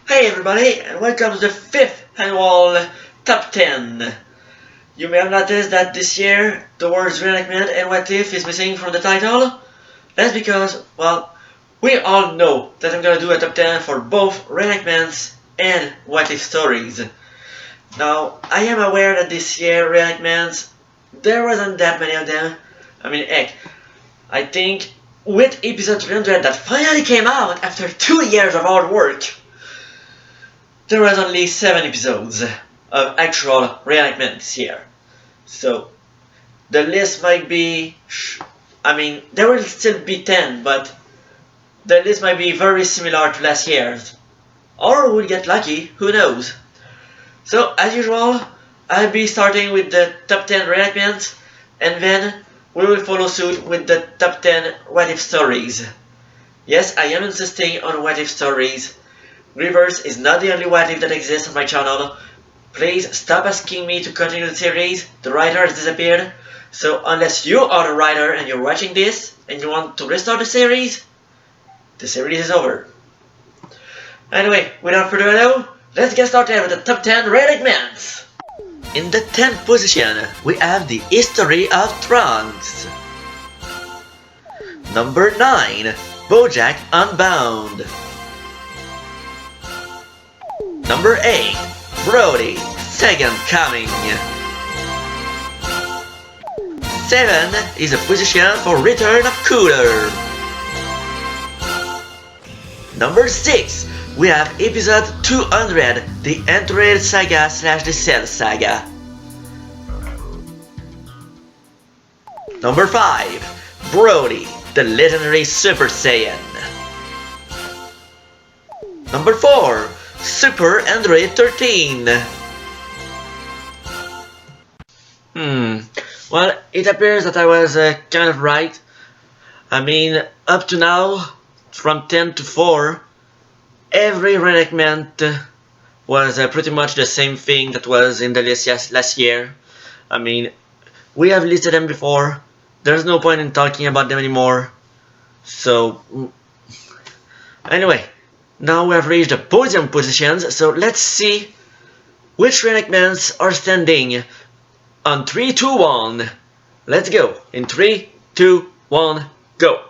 Hey everybody, and welcome to the 5th annual Top 10. You may have noticed that this year the words re-enactment and what if is missing from the title. That's because, well, we all know that I'm gonna do a top 10 for both re-enactments and what if stories. Now, I am aware that this year re-enactments, there wasn't that many of them. I mean, heck, I think with episode 300 that finally came out after 2 years of hard work, there was only 7 episodes of actual re-enactment this year. So the list might be, I mean, there will still be 10, but the list might be very similar to last year's. Or we'll get lucky, who knows. So as usual, I'll be starting with the top 10 re-enactments, and then we will follow suit with the top 10 what if stories. Yes, I am insisting on what if stories. Reverse is not the only what if that exists on my channel. Please stop asking me to continue the series. The writer has disappeared. So unless you are the writer and you're watching this and you want to restart the series is over. Anyway, without further ado, let's get started with the top 10 re-enactments. In the 10th position, we have the history of Trunks. Number 9, BoJack Unbound. Number 8, Brody, Second Coming. 7 is a position for Return of Cooler. Number 6, we have episode 200, the Entourage Saga / the Cell Saga. Number 5, Brody, the legendary Super Saiyan. Number 4, Super Android 13. Well, it appears that I was kind of right. I mean, up to now, from 10 to 4, every re-enactment was pretty much the same thing that was in the list last year. I mean, we have listed them before. There's no point in talking about them anymore. So, anyway. Now we have reached the podium positions, so let's see which re-enactments are standing on 3, 2, 1. Let's go. In 3, 2, 1, go.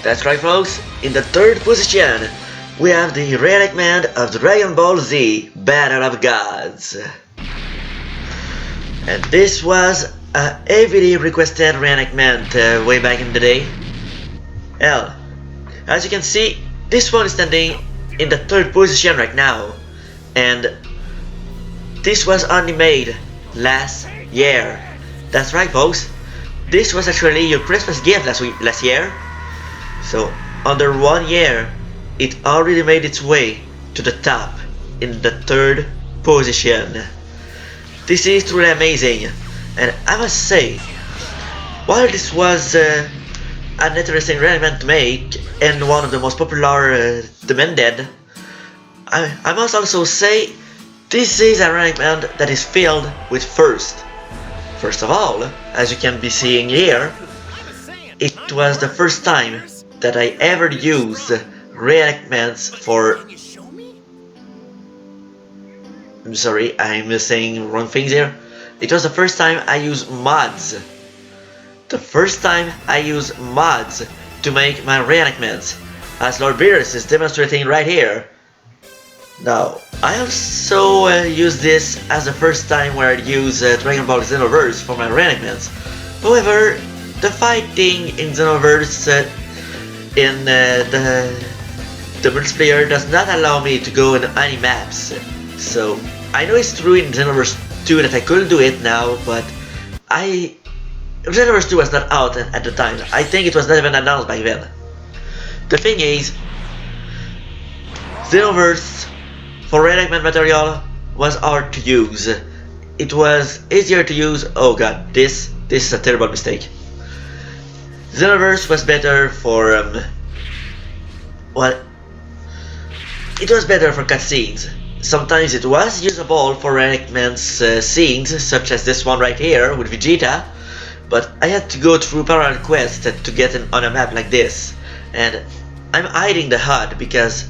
That's right, folks. In the 3rd position, we have the re-enactment of Dragon Ball Z Battle of Gods. And this was a heavily requested re-enactment way back in the day. Hell, as you can see, this one is standing in the 3rd position right now. And this was only made last year. That's right, folks. This was actually your Christmas gift last year. So, under 1 year, it already made its way to the top in the 3rd position. This is truly amazing, and I must say, while this was an interesting re-enactment to make and one of the most popular demanded, I must also say this is a re-enactment that is filled with first. First of all, as you can be seeing here, it was the first time that I ever used reenactments for... I'm sorry, I'm saying wrong things here. It was the first time I used mods. The first time I used mods to make my reenactments, as Lord Beerus is demonstrating right here. Now, I also use this as the first time where I use Dragon Ball Xenoverse for my reenactments. However, the fighting in Xenoverse in the multiplayer does not allow me to go in any maps. So, I know it's true in Xenoverse 2 that I couldn't do it now, but Xenoverse 2 was not out at the time. I think it was not even announced back then. The thing is, Xenoverse for reenactment material was hard to use. It was easier to use. Oh god, this is a terrible mistake. Xenoverse was better for well, it was better for cutscenes. Sometimes it was usable for reenactments scenes, such as this one right here with Vegeta, but I had to go through parallel quests to get on a map like this, and I'm hiding the HUD because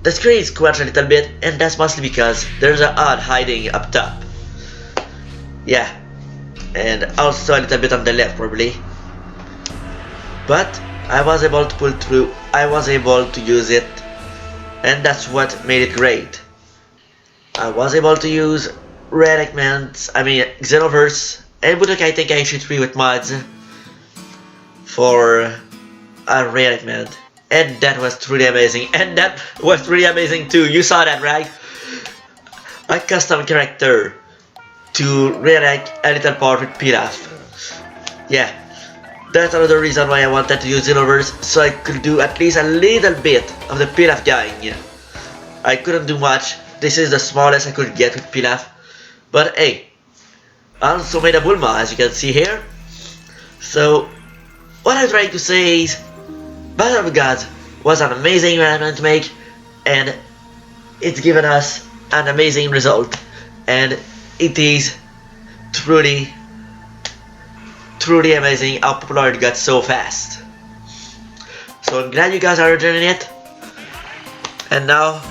the screen is scratched a little bit, and that's mostly because there's a HUD hiding up top. Yeah, and also a little bit on the left probably. But I was able to pull through, I was able to use it, and that's what made it great. I was able to use reenactments, Xenoverse, and Budokai Tenkaichi 3 with mods for a reenactment. And that was truly amazing, and that was really amazing too, you saw that right? A custom character to reenact a little part with Pilaf. Yeah, that's another reason why I wanted to use Xenoverse, so I could do at least a little bit of the Pilaf dying. I couldn't do much, this is the smallest I could get with Pilaf, but hey, I also made a Bulma as you can see here. So, what I'm trying to say is, Battle of the Gods was an amazing reenactment to make, and it's given us an amazing result, and it is truly amazing how popular it got so fast. So I'm glad you guys are enjoying it, and now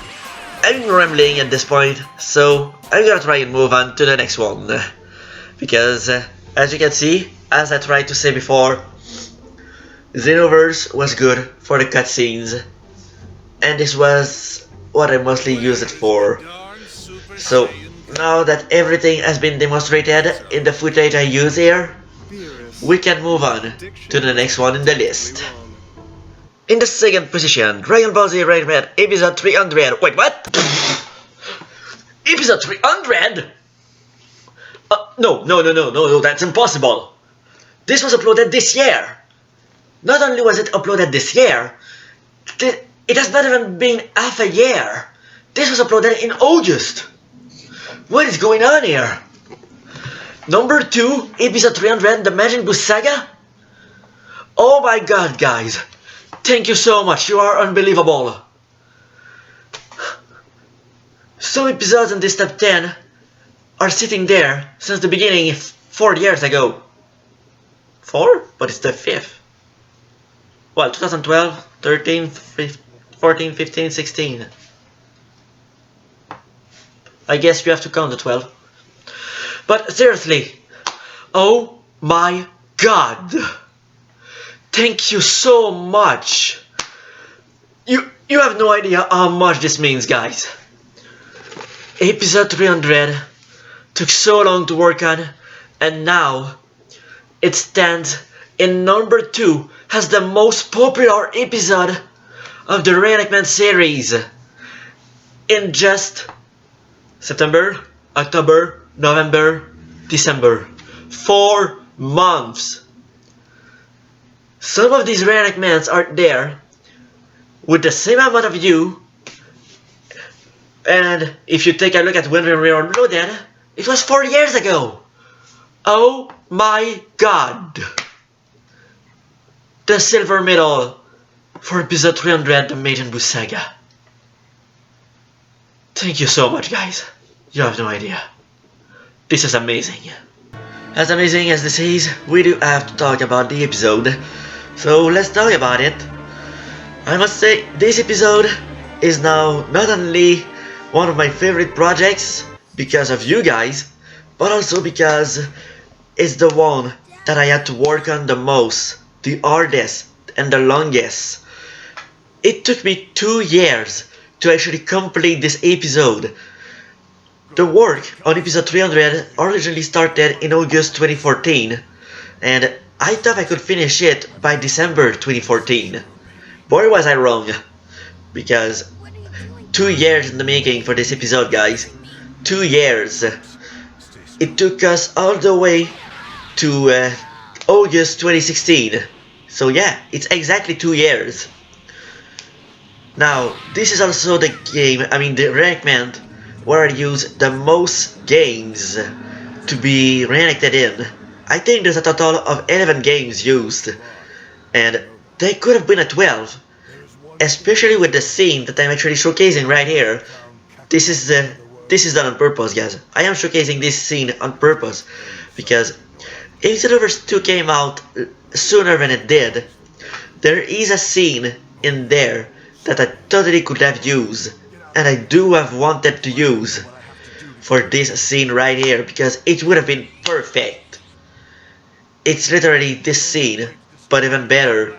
I'm rambling at this point, so I'm gonna try and move on to the next one, because as you can see, as I tried to say before, Xenoverse was good for the cutscenes, and this was what I mostly used it for. So now that everything has been demonstrated in the footage I use here, we can move on to the next one in the list. In the second position, Dragon Ball Z Re-enactment episode 300. Wait, what? Episode 300? No, that's impossible. This was uploaded this year. Not only was it uploaded this year, it has not even been half a year. This was uploaded in August. What is going on here? Number 2, episode 300, the Majin Buu Saga? Oh my god, guys. Thank you so much, you are unbelievable. Some episodes in this top 10 are sitting there since the beginning 4 years ago. 4? But it's the 5th. Well, 2012, 13, 14, 15, 16. I guess you have to count the 12. But seriously, oh my god. Thank you so much. You have no idea how much this means, guys. Episode 300 took so long to work on, and now it stands in number 2 as the most popular episode of the Re-enactment series in just September, October, November, December. 4 months. Some of these reenactments are there with the same amount of view, and if you take a look at when we were uploaded, it was 4 years ago. Oh my god. The silver medal for episode 300, the Majin Buu Saga. Thank you so much, guys. You have no idea. This is amazing. As amazing as this is, we do have to talk about the episode. So let's talk about it. I must say, this episode is now not only one of my favorite projects because of you guys, but also because it's the one that I had to work on the most, the hardest, and the longest. It took me 2 years to actually complete this episode. The work on episode 300 originally started in August 2014, and I thought I could finish it by December 2014. Boy was I wrong, because 2 years in the making for this episode, guys. 2 years. It took us all the way to August 2016. So yeah, it's exactly 2 years. Now, this is also the game, the reenactment, where I use the most games to be reenacted in. I think there's a total of 11 games used, and they could have been a 12, especially with the scene that I'm actually showcasing right here. This is done on purpose, guys. I am showcasing this scene on purpose, because if Xenoverse 2 came out sooner than it did, there is a scene in there that I totally could have used, and I do have wanted to use for this scene right here, because it would have been perfect. It's literally this scene, but even better,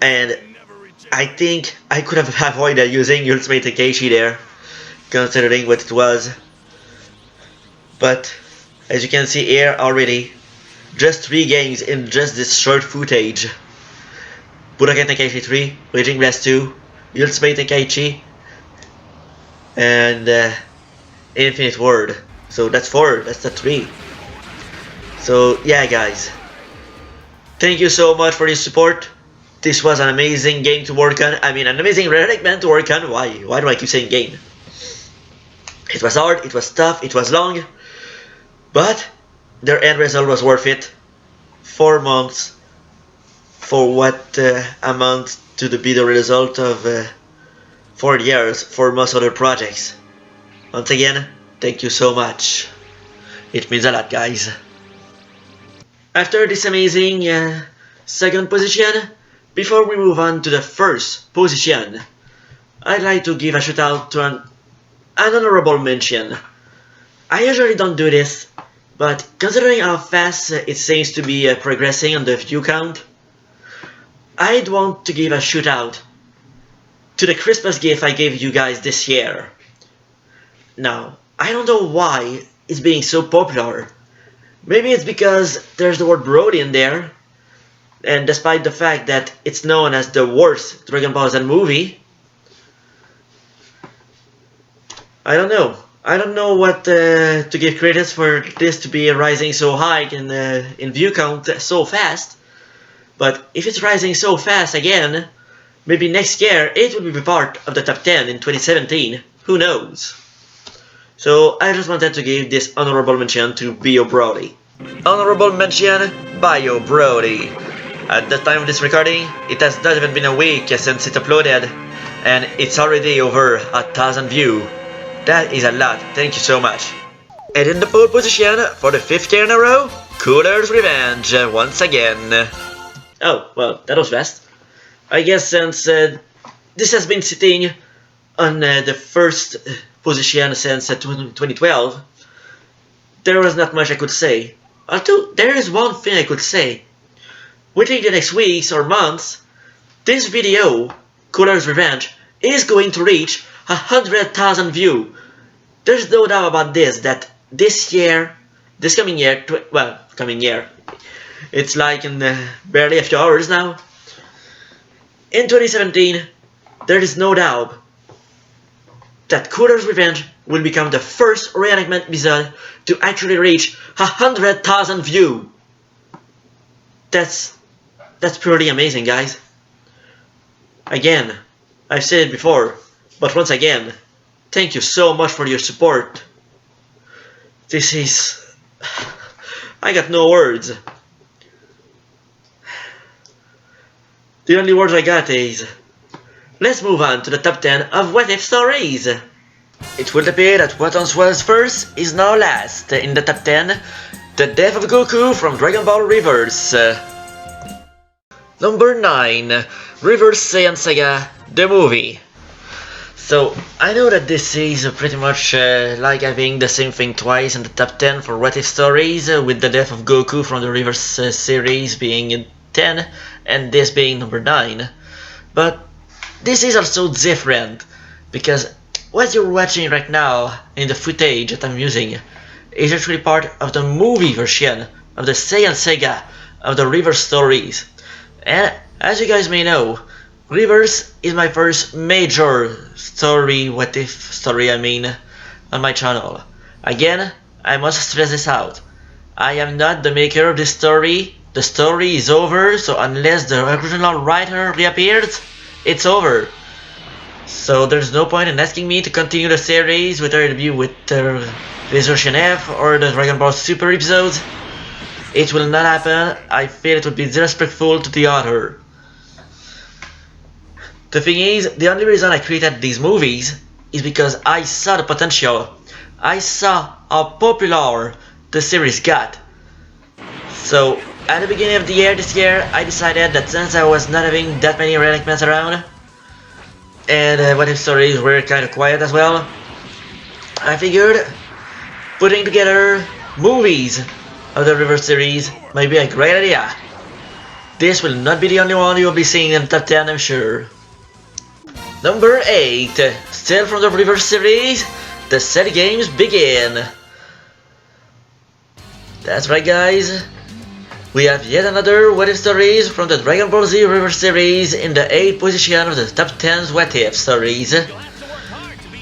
and I think I could have avoided using Ultimate Takeshi there, considering what it was. But as you can see here already, just 3 games in just this short footage. Budokai Tenkaichi 3, Raging Blast 2, Ultimate Tenkaichi, and Infinite Word. So that's 4, that's the 3. So yeah, guys, thank you so much for your support. This was an amazing game to work on. An amazing reenactment to work on. Why do I keep saying game? It was hard, it was tough, it was long, but their end result was worth it. 4 months for what amounts to be the result of 4 years for most other projects. Once again, thank you so much. It means a lot, guys. After this amazing second position, before we move on to the first position, I'd like to give a shout out to an honorable mention. I usually don't do this, but considering how fast it seems to be progressing on the view count, I'd want to give a shout out to the Christmas gift I gave you guys this year. Now, I don't know why it's being so popular. Maybe it's because there's the word Brody in there, and despite the fact that it's known as the worst Dragon Ball Z movie, I don't know. I don't know what to give credits for this to be rising so high in view count so fast. But if it's rising so fast again, maybe next year it will be part of the top 10 in 2017. Who knows? So I just wanted to give this honorable mention to Bio Brody. Honorable mention, Bio Brody. At the time of this recording, it has not even been a week since it uploaded, and it's already over 1,000 views. That is a lot, thank you so much. And in the pole position for the 5th year in a row, Cooler's Revenge once again. Oh, well, that was fast. I guess since this has been sitting on the first position since 2012, there was not much I could say. Although, there is one thing I could say. Within the next weeks or months, this video, Cooler's Revenge, is going to reach 100,000 views. There's no doubt about this, that this coming year, it's like in barely a few hours now. In 2017, there is no doubt that Cooler's Revenge will become the first reenactment episode to actually reach 100,000 views. That's pretty amazing, guys. Again, I've said it before, but once again, thank you so much for your support. This is... I got no words. The only words I got is... Let's move on to the top 10 of What If stories. It will appear that what once was first is now last in the top 10, The Death of Goku from Dragon Ball Reverse. Number 9. Reverse Saiyan Saga, the movie. So, I know that this is pretty much like having the same thing twice in the top 10 for What If stories, with the Death of Goku from the Reverse series being 10 and this being number 9. But this is also different, because what you're watching right now in the footage that I'm using is actually part of the movie version of the Saiyan Saga of the Reverse stories. And as you guys may know, Reverse is my first major story, what if story I mean, on my channel. Again, I must stress this out. I am not the maker of this story. The story is over, so unless the original writer reappears, it's over. So there's no point in asking me to continue the series, whether it be with Resurrection F or the Dragon Ball Super episodes. It will not happen. I feel it would be disrespectful to the author. The thing is, the only reason I created these movies is because I saw the potential. I saw how popular the series got. So, at the beginning of the year this year, I decided that since I was not having that many re-enactments around, and what if stories were kind of quiet as well, I figured putting together movies of the Reverse series might be a great idea. This will not be the only one you will be seeing in the top 10, I'm sure. Number 8. Still from the Reverse series, the Cell Games begin. That's right, guys. We have yet another What If stories from the Dragon Ball Z Reverse series in the 8th position of the Top 10s What If stories.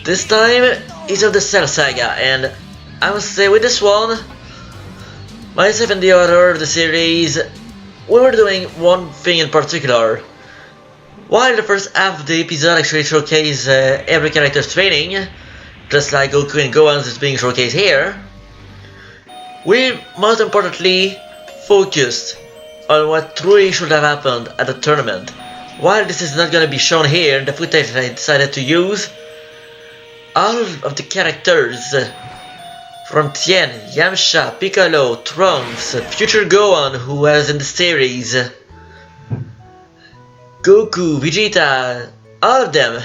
This time is of the Cell Saga, and I must say with this one, myself and the author of the series, we were doing one thing in particular. While the first half of the episode actually showcased every character's training, just like Goku and Gohan's is being showcased here, we most importantly focused on what truly should have happened at the tournament. While this is not going to be shown here in the footage that I decided to use, all of the characters from Tien, Yamcha, Piccolo, Trunks, future Gohan who was in the series, Goku, Vegeta, all of them,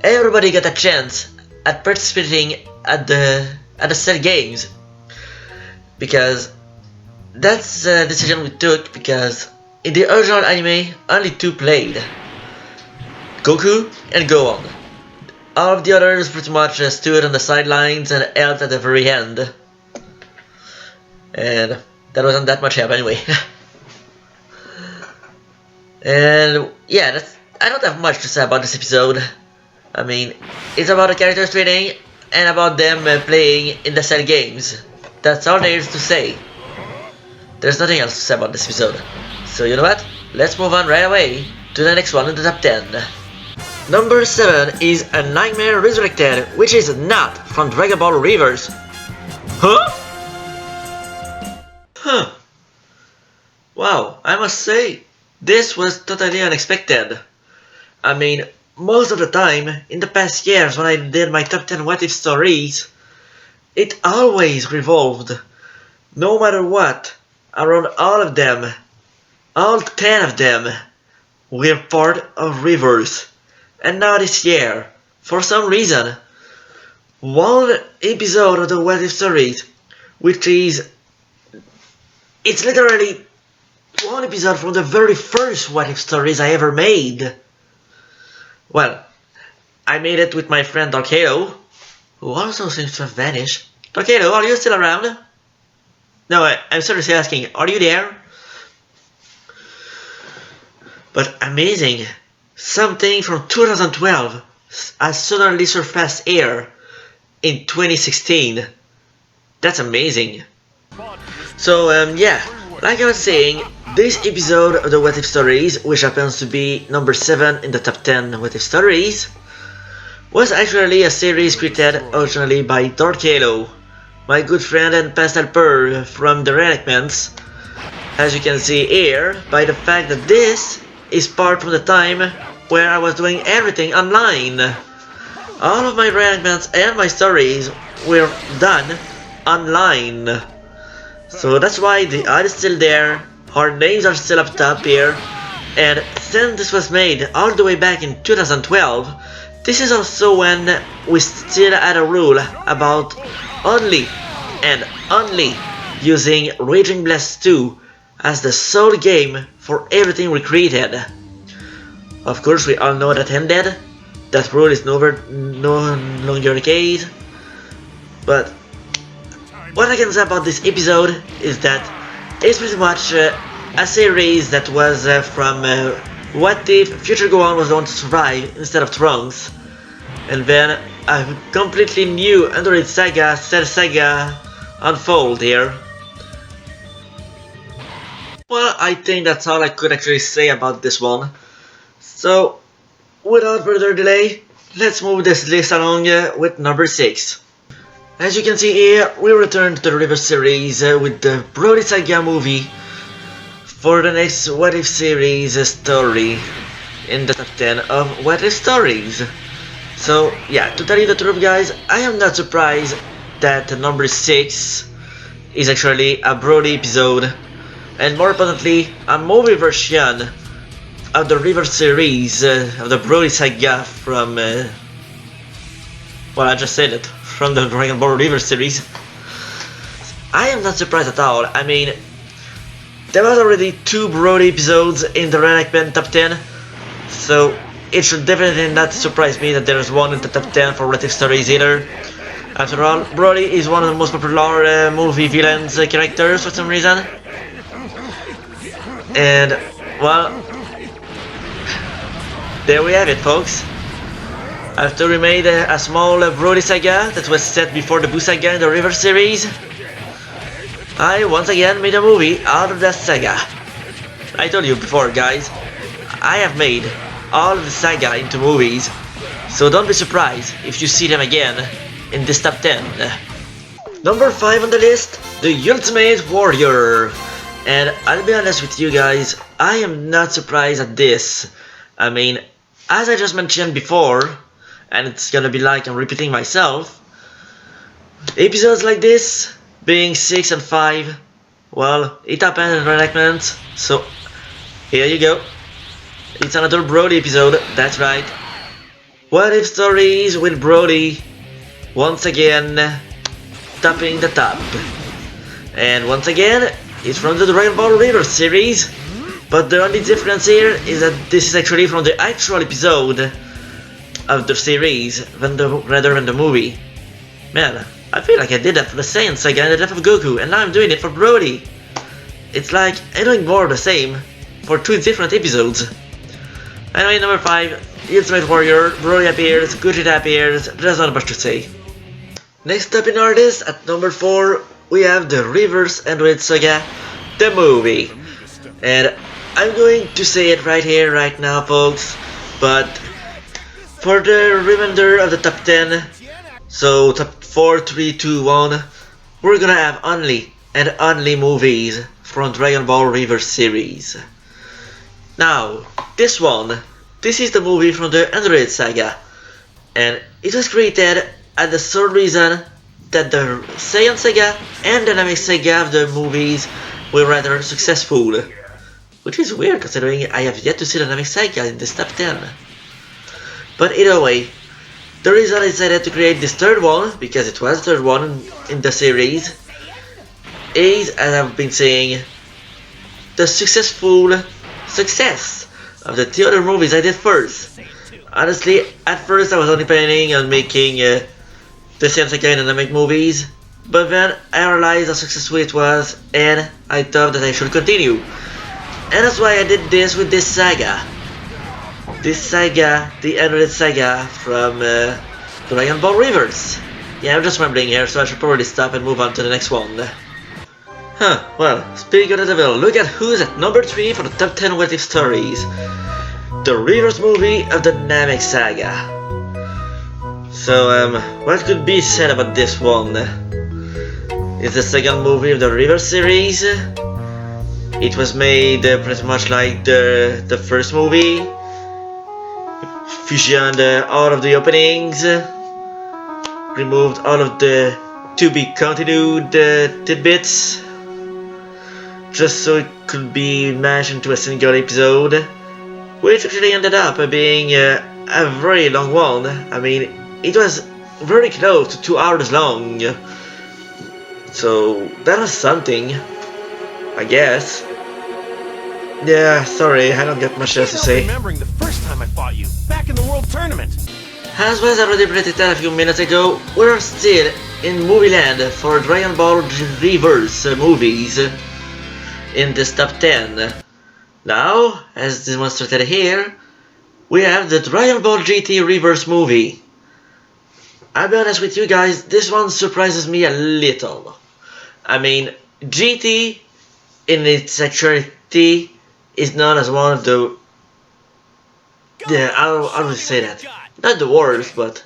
everybody got a chance at participating at the Cell Games, because that's a decision we took, because in the original anime only 2 played, Goku and Gohan. All of the others pretty much stood on the sidelines and helped at the very end, and that wasn't that much help anyway. And yeah, I don't have much to say about this episode. I mean, it's about the characters training and about them playing in the Cell Games. That's all there is to say. There's nothing else to say about this episode. So you know what? Let's move on right away to the next one in the top 10. Number 7 is A Nightmare Resurrected, which is not from Dragon Ball Reverse. Huh? Huh. Wow, I must say, this was totally unexpected. I mean, most of the time, in the past years when I did my top 10 what if stories, it always revolved, no matter what, around all of them. All 10 of them were part of Reverse. And now this year, for some reason, one episode of the What If stories, which is, it's literally one episode from the very first What If stories I ever made. Well, I made it with my friend Darkado, who also seems to have vanished. Darkado, are you still around? No, I'm seriously asking, are you there? But amazing, something from 2012 has suddenly surfaced here in 2016. That's amazing. So yeah, like I was saying, this episode of the What If stories, which happens to be number 7 in the top 10 What If stories, was actually a series created originally by Darkado, my good friend and past helper from the Re-enactments, as you can see here by the fact that this is part from the time where I was doing everything online. All of my re-enactments and my stories were done online. So that's why the art is still there, our names are still up top here, and since this was made all the way back in 2012, this is also when we still had a rule about only and only using Raging Blast 2 as the sole game for everything we created. Of course, we all know that ended. That rule is no longer the case. But what I can say about this episode is that it's pretty much a series that was from what if Future Go On was the one to survive instead of Trunks, and then a completely new Android saga, Cell saga unfold here. Well, I think that's all I could actually say about this one. So, without further delay, let's move this list along with number 6. As you can see here, we return to the River series with the Brody Saga movie for the next What If series story in the top 10 of What If stories. So yeah, to tell you the truth guys, I am not surprised that number 6 is actually a Brody episode, and more importantly, a movie version of the River series of the Brody Saga from well, I just said it, from the Dragon Ball River series. I am not surprised at all. I mean, there was already 2 Brody episodes in the Re-enactment top 10, so it should definitely not surprise me that there is one in the top 10 for What If stories either. After all, Brody is one of the most popular movie villains characters for some reason. And, well, there we have it folks. After we made a small Brody saga that was set before the Boo saga in the River series, I once again made a movie out of that saga. I told you before guys, I have made all of the saga into movies, so don't be surprised if you see them again in this top 10. Number 5 on the list, The Ultimate Warrior. And I'll be honest with you guys, I am not surprised at this. I mean, as I just mentioned before, and it's gonna be like I'm repeating myself, episodes like this, being 6 and 5, well, it happened in Re-enactment, so here you go. It's another Brody episode, that's right. What If stories with Brody, once again, topping the top. And once again, it's from the Dragon Ball River series, but the only difference here is that this is actually from the actual episode of the series rather than the movie. Man, I feel like I did that for the Saiyan saga and the death of Goku, and now I'm doing it for Brody. It's like I'm doing more of the same for 2 different episodes. Anyway, number 5, Ultimate Warrior, Brody appears, Gogeta appears, there's not much to say. Next up in our list, at number 4, we have the Reverse Android Saga, the movie. And I'm going to say it right here, right now folks, but for the remainder of the top 10, so top 4, 3, 2, 1, we're gonna have only and only movies from Dragon Ball River series. Now, this is the movie from the Android Saga, and it was created at the sole reason that the Saiyan Saga and Dynamic Saga of the movies were rather successful. Which is weird considering I have yet to see the Dynamic Saga in this top 10. But either way, the reason I decided to create this third one, because it was the third one in the series, is, as I've been saying, the successful success of the 2 other movies I did first. Honestly, at first I was only planning on making the Saiyan Saga and Dynamic movies, but then I realized how successful it was, and I thought that I should continue. And that's why I did this with this saga. This saga, the Android Saga from Dragon Ball Rivers. Yeah, I'm just rambling here, so I should probably stop and move on to the next one. Well, speaking of the devil, look at who's at number 3 for the top 10 What If stories. The Rivers movie of the Namek Saga. So, what could be said about this one? It's the second movie of the Rivers series. It was made pretty much like the first movie. Fusioned all of the openings, removed all of the to be continued tidbits, just so it could be mashed into a single episode, which actually ended up being a very long one. I mean, it was very close to 2 hours long, so that was something, I guess. Yeah, sorry, I don't get much else to say. Remembering the first time I fought you, back in the World Tournament. As was already predicted a few minutes ago, we're still in movie land for Dragon Ball Reverse movies in this top 10. Now, as demonstrated here, we have the Dragon Ball GT Reverse movie. I'll be honest with you guys, this one surprises me a little. I mean, GT in its actuality is known as one of the... Yeah, I would say that. Not the worst, but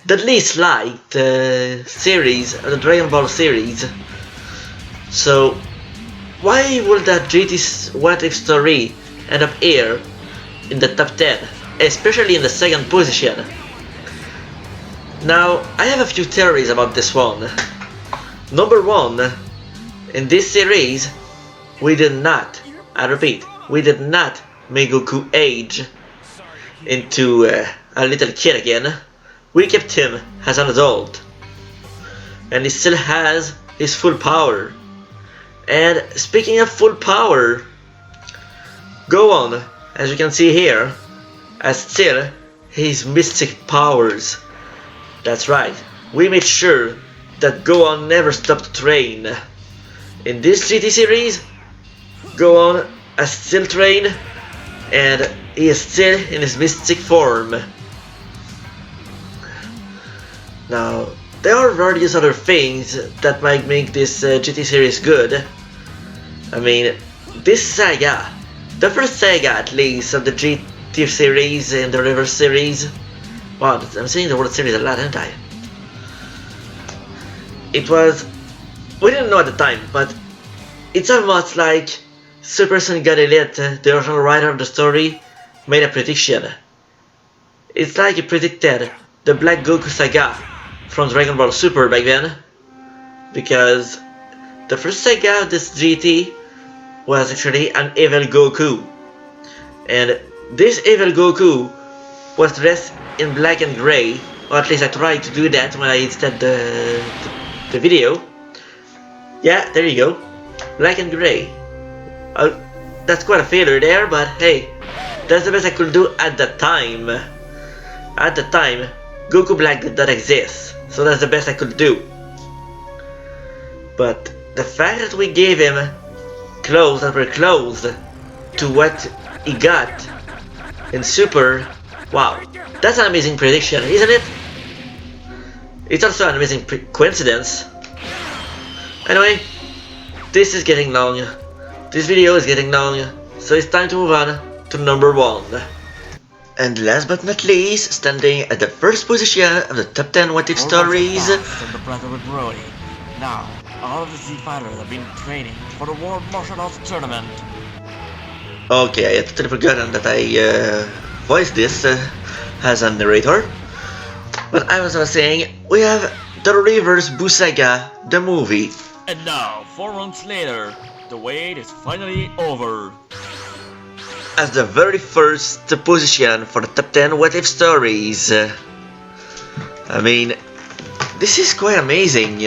the least liked series of the Dragon Ball series. So, why would that GT's What If story end up here in the top 10, especially in the second position? Now, I have a few theories about this one. Number one, in this series, we did not, I repeat, we did not make Goku age into a little kid again. We kept him as an adult, and he still has his full power. And speaking of full power, Gohan, as you can see here, has still his mystic powers. That's right, we made sure that Gohan never stopped to train. In this GT series, Gohan has still trained, and he is still in his mystic form. Now, there are various other things that might make this GT series good. I mean, this saga, the first saga at least of the GT series and the Reverse series. Wow, I'm saying the word series a lot, aren't I? It was... we didn't know at the time, but it's almost like Super Saiyan God Elite, the original writer of the story, made a prediction. It's like he predicted the Black Goku saga from Dragon Ball Super back then, because the first saga of this GT was actually an evil Goku, and this evil Goku was dressed in black and grey, or at least I tried to do that when I started the video. Yeah, there you go, black and grey. That's quite a failure there, but hey, that's the best I could do at the time. At the time, Goku Black did not exist, so that's the best I could do. But the fact that we gave him clothes that were close to what he got in Super, wow, that's an amazing prediction, isn't it? It's also an amazing coincidence. Anyway, this is getting long. This video is getting long, so it's time to move on to number 1. And last but not least, standing at the first position of the top 10 What If stories. The brother of Brody. Now, all of the Z fighters have been training for the World Martial Arts Tournament. Okay, I had totally forgotten that I voiced this as a narrator. But I was saying, we have the Reverse Buu Saga, the movie. And now, 4 months later, the wait is finally over. As the very first position for the top 10 What If stories. I mean, this is quite amazing.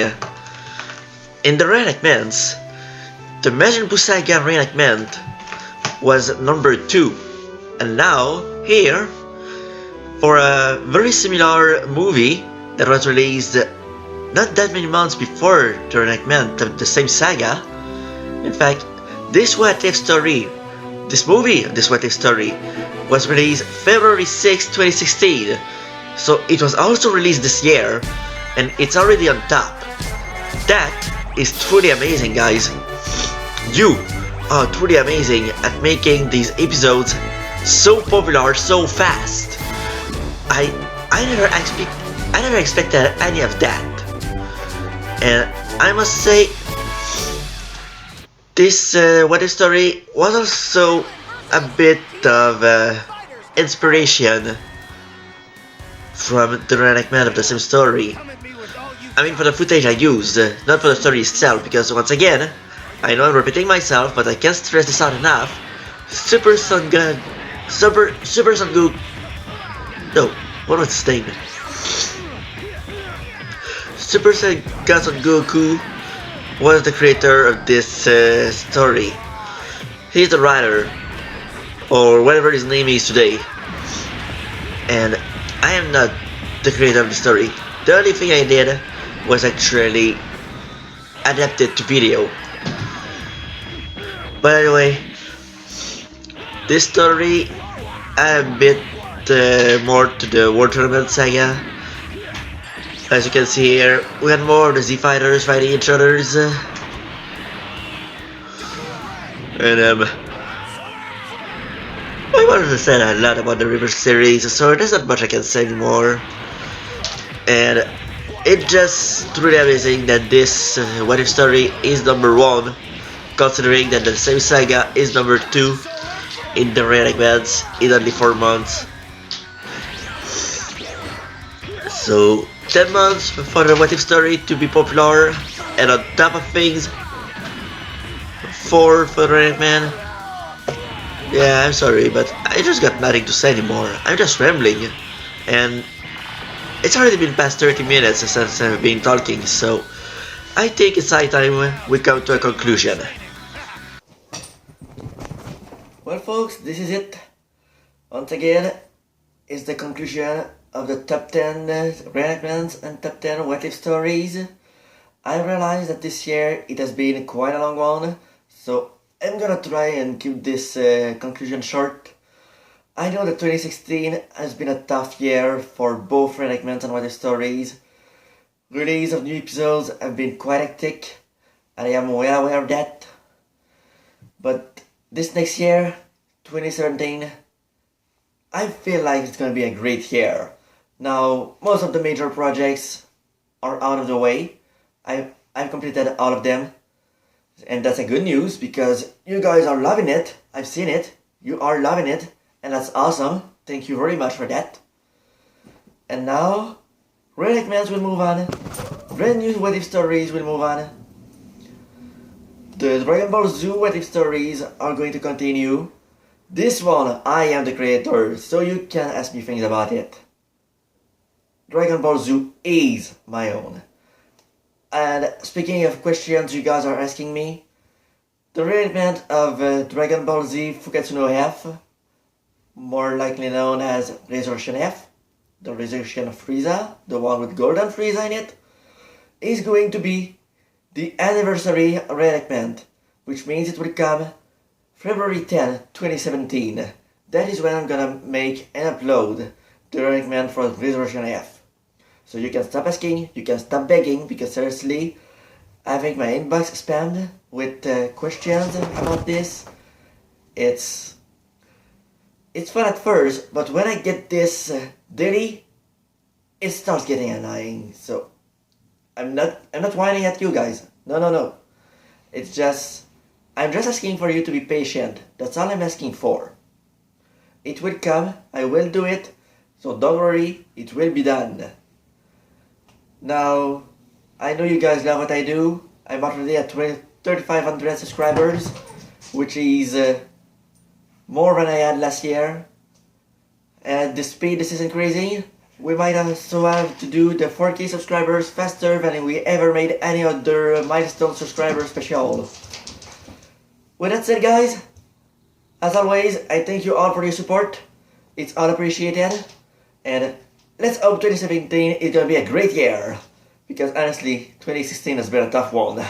In the re-enactments, the Majin Buu Saga re-enactment was number 2. And now, here, for a very similar movie that was released not that many months before the reenactment of the same saga. In fact, this What If story, this movie, this What If story, was released February 6, 2016. So it was also released this year, and it's already on top. That is truly amazing, guys. You are truly amazing at making these episodes so popular so fast. I never expected any of that. And I must say, this What If story was also a bit of inspiration from the reenactment of the same story. I mean, for the footage I used, not for the story itself, because once again, I know I'm repeating myself, but I can't stress this out enough. Super Sun Gun, Super Sun Goku. No, what was his name? Super Saiyan Son Goku was the creator of this story. He's the writer, or whatever his name is today. And I am not the creator of the story. The only thing I did was actually adapt it to video. But anyway, this story add a bit more to the World Tournament saga. As you can see here, we had more of the Z fighters fighting each others. And I wanted to say a lot about the River series, so there's not much I can say anymore. And it's just truly amazing that this What If story is #1, considering that the same saga is #2 in the re-enactments in only 4 months. So 10 months for the What If story to be popular, and on top of things, 4 for the re-enactment. Yeah, I'm sorry, but I just got nothing to say anymore. I'm just rambling, and it's already been past 30 minutes since I've been talking, so I think it's high time we come to a conclusion. Well folks, this is it. Once again, it's the conclusion of the top 10 re-enactments and top 10 what if stories. I realized that this year it has been quite a long one, so I'm gonna try and keep this conclusion short. I know that 2016 has been a tough year for both re-enactments and what if stories. Release of new episodes have been quite hectic, and I am well aware of that. But this next year, 2017, I feel like it's gonna be a great year. Now, most of the major projects are out of the way. I've completed all of them. And that's a good news because you guys are loving it. I've seen it. You are loving it. And that's awesome. Thank you very much for that. And now, re-enactments will move on. Brand new what if stories will move on. The Dragon Ball Z what if stories are going to continue. This one, I am the creator, so you can ask me things about it. Dragon Ball Z is my own. And speaking of questions you guys are asking me, the re-enactment of Dragon Ball Z Fukatsu no F, more likely known as Resurrection F, the Resurrection of Frieza, the one with Golden Frieza in it, is going to be the anniversary re-enactment, which means it will come February 10, 2017. That is when I'm gonna make and upload the re-enactment for Resurrection F. So you can stop asking, you can stop begging, because seriously, having my inbox spammed with questions about this, it's fun at first, but when I get this daily, it starts getting annoying. So I'm not whining at you guys. No. It's just, I'm just asking for you to be patient. That's all I'm asking for. It will come, I will do it, so don't worry, it will be done. Now, I know you guys love what I do. I'm already at 3,500 subscribers, which is more than I had last year. At the speed this is increasing, we might also have to do the 4K subscribers faster than we ever made any other milestone subscriber special. With that said guys, as always, I thank you all for your support. It's all appreciated. And let's hope 2017 is gonna be a great year. Because honestly, 2016 has been a tough one.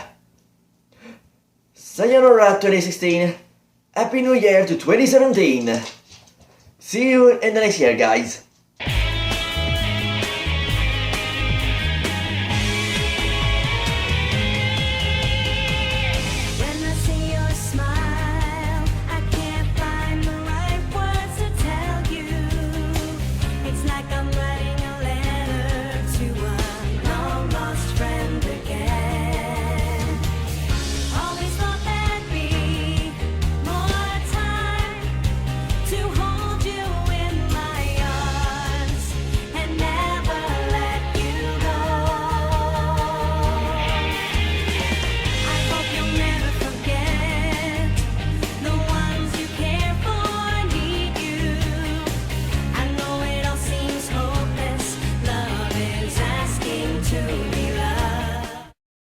Sayonara 2016. Happy New Year to 2017. See you in the next year, guys.